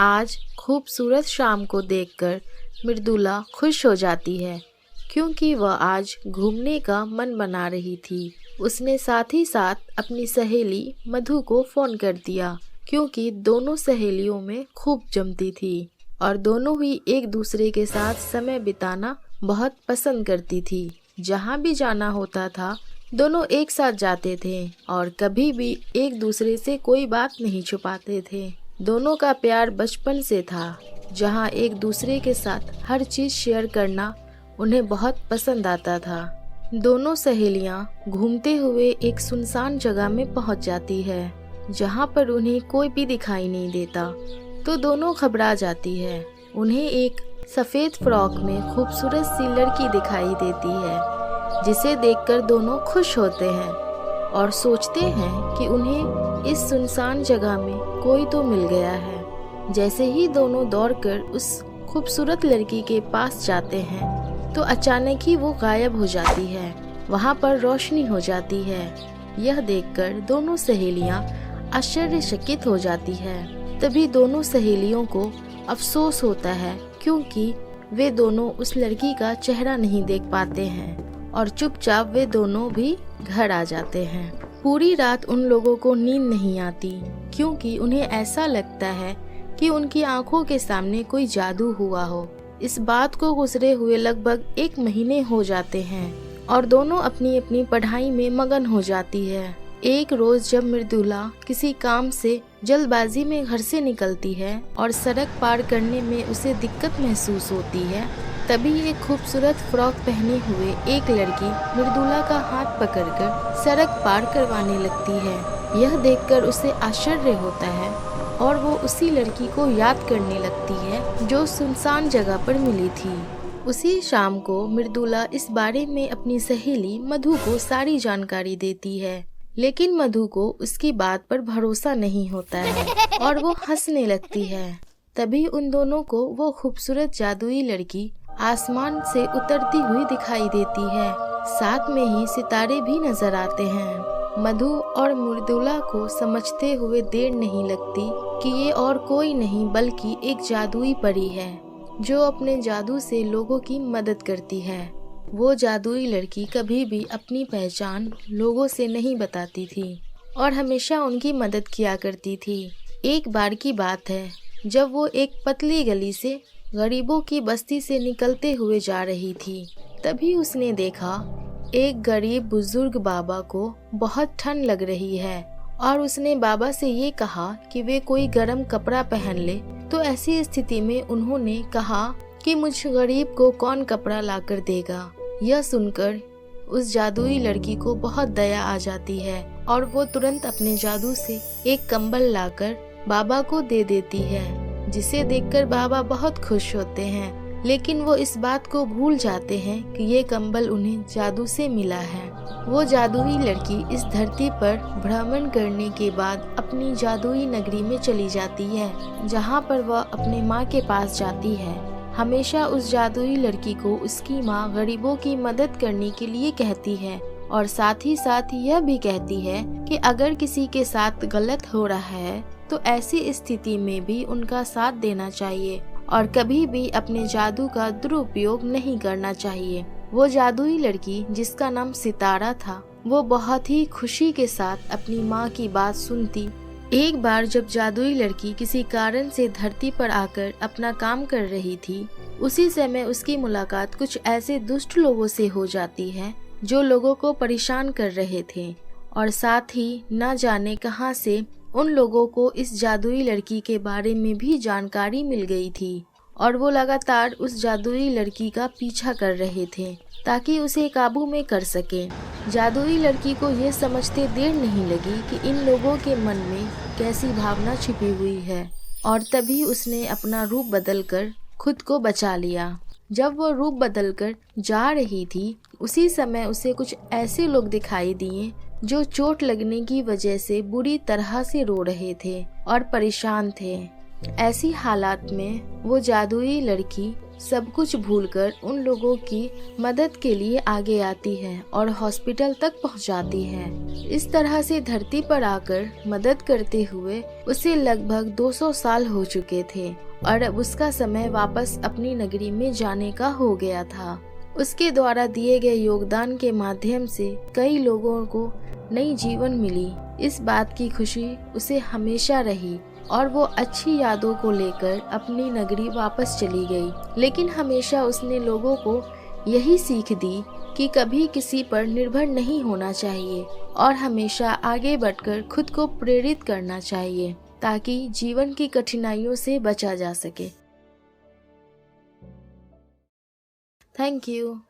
आज खूबसूरत शाम को देखकर मृदुला खुश हो जाती है क्योंकि वह आज घूमने का मन बना रही थी। उसने साथ ही साथ अपनी सहेली मधु को फोन कर दिया क्योंकि दोनों सहेलियों में खूब जमती थी और दोनों ही एक दूसरे के साथ समय बिताना बहुत पसंद करती थी। जहाँ भी जाना होता था दोनों एक साथ जाते थे और कभी भी एक दूसरे से कोई बात नहीं छुपाते थे। दोनों का प्यार बचपन से था, जहाँ एक दूसरे के साथ हर चीज शेयर करना उन्हें बहुत पसंद आता था। दोनों सहेलियां घूमते हुए एक सुनसान जगह में पहुंच जाती है, जहां पर उन्हें कोई भी दिखाई नहीं देता, तो दोनों घबरा जाती है। उन्हें एक सफेद फ्रॉक में खूबसूरत सी लड़की दिखाई देती है, जिसे देखकर दोनों खुश होते हैं और सोचते हैं कि उन्हें इस सुनसान जगह में कोई तो मिल गया है। जैसे ही दोनों दौड़कर उस खूबसूरत लड़की के पास जाते हैं तो अचानक ही वो गायब हो जाती है। वहाँ पर रोशनी हो जाती है। यह देखकर दोनों सहेलियाँ आश्चर्यचकित हो जाती है। तभी दोनों सहेलियों को अफसोस होता है क्योंकि वे दोनों उस लड़की का चेहरा नहीं देख पाते हैं और चुपचाप वे दोनों भी घर आ जाते हैं। पूरी रात उन लोगों को नींद नहीं आती क्योंकि उन्हें ऐसा लगता है कि उनकी आंखों के सामने कोई जादू हुआ हो। इस बात को गुजरे हुए लगभग 1 महीने हो जाते हैं और दोनों अपनी अपनी पढ़ाई में मगन हो जाती है। एक रोज जब मृदुला किसी काम से जल्दबाजी में घर से निकलती है और सड़क पार करने में उसे दिक्कत महसूस होती है, तभी एक खूबसूरत फ्रॉक पहने हुए एक लड़की मृदुला का हाथ पकड़कर सड़क पार करवाने लगती है। यह देखकर उसे आश्चर्य होता है और वो उसी लड़की को याद करने लगती है जो सुनसान जगह पर मिली थी। उसी शाम को मृदुला इस बारे में अपनी सहेली मधु को सारी जानकारी देती है, लेकिन मधु को उसकी बात पर भरोसा नहीं होता है और वो हंसने लगती है। तभी उन दोनों को वो खूबसूरत जादुई लड़की आसमान से उतरती हुई दिखाई देती है। साथ में ही सितारे भी नजर आते हैं। मधु और मृदुला को समझते हुए देर नहीं लगती कि ये और कोई नहीं बल्कि एक जादुई परी है जो अपने जादू से लोगों की मदद करती है। वो जादुई लड़की कभी भी अपनी पहचान लोगों से नहीं बताती थी और हमेशा उनकी मदद किया करती थी। एक बार की बात है जब वो एक पतली गली से गरीबों की बस्ती से निकलते हुए जा रही थी, तभी उसने देखा एक गरीब बुजुर्ग बाबा को बहुत ठंड लग रही है और उसने बाबा से ये कहा कि वे कोई गर्म कपड़ा पहन ले। तो ऐसी स्थिति में उन्होंने कहा कि मुझ गरीब को कौन कपड़ा लाकर देगा। यह सुनकर उस जादुई लड़की को बहुत दया आ जाती है और वो तुरंत अपने जादू से एक कंबल लाकर बाबा को दे देती है, जिसे देखकर बाबा बहुत खुश होते हैं। लेकिन वो इस बात को भूल जाते हैं कि ये कंबल उन्हें जादू से मिला है। वो जादुई लड़की इस धरती पर भ्रमण करने के बाद अपनी जादुई नगरी में चली जाती है, जहाँ पर वह अपने माँ के पास जाती है। हमेशा उस जादुई लड़की को उसकी माँ गरीबों की मदद करने के लिए कहती है और साथ ही यह भी कहती है कि अगर किसी के साथ गलत हो रहा है तो ऐसी स्थिति में भी उनका साथ देना चाहिए और कभी भी अपने जादू का दुरुपयोग नहीं करना चाहिए। वो जादुई लड़की, जिसका नाम सितारा था, वो बहुत ही खुशी के साथ अपनी माँ की बात सुनती। एक बार जब जादुई लड़की किसी कारण से धरती पर आकर अपना काम कर रही थी, उसी समय उसकी मुलाकात कुछ ऐसे दुष्ट लोगों से हो जाती है जो लोगों को परेशान कर रहे थे और साथ ही न जाने कहां से उन लोगों को इस जादुई लड़की के बारे में भी जानकारी मिल गई थी और वो लगातार उस जादुई लड़की का पीछा कर रहे थे ताकि उसे काबू में कर सके। जादुई लड़की को ये समझते देर नहीं लगी कि इन लोगों के मन में कैसी भावना छिपी हुई है और तभी उसने अपना रूप बदलकर खुद को बचा लिया। जब वो रूप बदलकर जा रही थी, उसी समय उसे कुछ ऐसे लोग दिखाई दिए जो चोट लगने की वजह से बुरी तरह से रो रहे थे और परेशान थे। ऐसी हालात में वो जादुई लड़की सब कुछ भूलकर उन लोगों की मदद के लिए आगे आती है और हॉस्पिटल तक पहुंचाती है। इस तरह से धरती पर आकर मदद करते हुए उसे लगभग 200 साल हो चुके थे और अब उसका समय वापस अपनी नगरी में जाने का हो गया था। उसके द्वारा दिए गए योगदान के माध्यम से कई लोगों को नई जीवन मिली। इस बात की खुशी उसे हमेशा रही और वो अच्छी यादों को लेकर अपनी नगरी वापस चली गई। लेकिन हमेशा उसने लोगों को यही सीख दी कि कभी किसी पर निर्भर नहीं होना चाहिए और हमेशा आगे बढ़कर खुद को प्रेरित करना चाहिए ताकि जीवन की कठिनाइयों से बचा जा सके। Thank you.